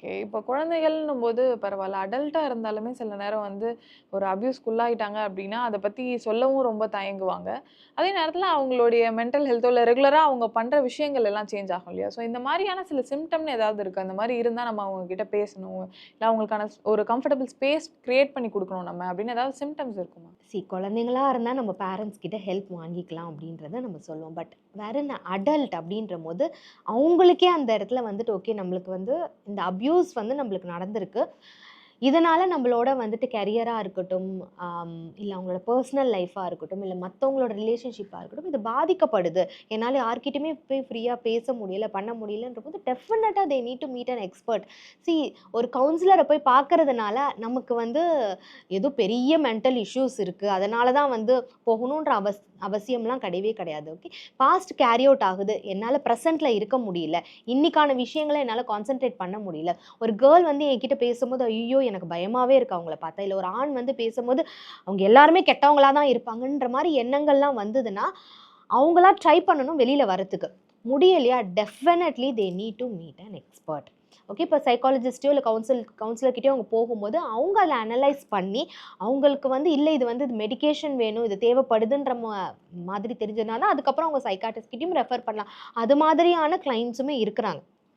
Okay. இப்போ குழந்தைகள்ன்னும்போது பரவால்ல. அடல்ட்டா இருந்தாலுமே சில நேரம் வந்து ஒரு அப்யூஸ்க்குள்ளாயிட்டாங்க அப்டின்னா, அத பத்தி சொல்லவும் ரொம்ப தயங்குவாங்க. அதே நேரத்தில அவங்களுடைய மென்டல் ஹெல்த்தோ இல்ல ரெகுலரா அவங்க பண்ற விஷயங்கள் எல்லாம் சேஞ்ச் ஆகும் இல்லையா? ஸோ இந்த மாரியான சில சிம்ப்டம்னு ஏதாவது இருக்கா? அந்த மாரி இருந்தா நம்ம அவங்க கிட்ட பேசணும். இல்ல அவங்களுக்கான ஒரு கம்ஃபர்டபிள் ஸ்பேஸ் கிரியேட் பண்ணி குடுக்கணும் நம்ம அப்டின்னு ஏதாவது சிம்ப்டம்ஸ் இருக்குமா? குழந்தைங்களா இருந்தா நம்ம பேரண்ட்ஸ் கிட்ட ஹெல்ப் வாங்கிக்கலாம் அப்படின்றத நம்ம சொல்லுவோம். பட் வேற என்ன அடல்ட் அப்படின்றபோது, அவங்களுக்கே அந்த இடத்துல வந்துட்டு ஓகே நம்மளுக்கு வந்து இந்த அப்யூஸ் வந்து நம்மளுக்கு நடந்திருக்கு. இதனால நம்மளோட வந்துட்டு கரியரா இருக்கட்டும், இல்ல அவங்களோட பெர்சனல் லைஃபா இருக்கட்டும், இல்ல மத்தவங்களோட ரிலேஷன்ஷிப்பா இருக்கட்டும், இது பாதிக்கப்படுது. என்னால யார்கிட்டயுமே போய் ஃப்ரீயா பேச முடியல, பண்ண முடியலன்றபோது definitely they need to meet an expert. சி ஒரு கவுன்சிலர போய் பார்க்கறதுனால நமக்கு வந்து ஏதோ பெரிய மென்டல் இஷ்யூஸ் இருக்கு. அதனால தான் வந்து போகணுன்ற அவசியம்லாம் கிடையவே கிடையாது. ஓகே. பாஸ்ட் கேரி அவுட் ஆகுது. என்னால பிரசன்ட்ல இருக்க முடியல. இன்னைக்கான விஷயங்கள என்னால கான்சன்ட்ரேட் பண்ண முடியல. ஒரு கேர்ள் வந்து என்கிட்ட பேசும்போது, ஐய்யயோ! எனக்கு பயமாவே இருக்கு அவங்கள பார்த்தா. இல்ல ஒரு ஆண் வந்து பேசும்போது, அவங்க எல்லாருமே கெட்டவங்களா தான் இருப்பாங்கன்ற மாரி எண்ணங்கள்லாம் வந்ததுன்னா, அவங்களா ட்ரை பண்ணணும் வெளில வரதுக்கு. முடியலையா? Definitely they need to meet an expert. Okay. இப்போ சைக்காலஜிஸ்ட்டயோ இல்ல கவுன்சிலர் கிட்டயோ அவங்க போகும்போது, அவங்க அத அனலைஸ் பண்ணி, அவங்களுக்கு வந்து இல்ல இது வந்து இது மெடிகேஷன் வேணும், இது தேவைப்படுதுன்ற மாதிரி தெரிஞ்சதுனா தான், அதுக்கப்புறம் அவங்க சைக்காட்ரிஸ்ட் கிட்டயும் ரெஃபர் பண்ணலாம். அது மாதிரியான கிளையண்ட்ஸுமே இருக்கிறாங்க.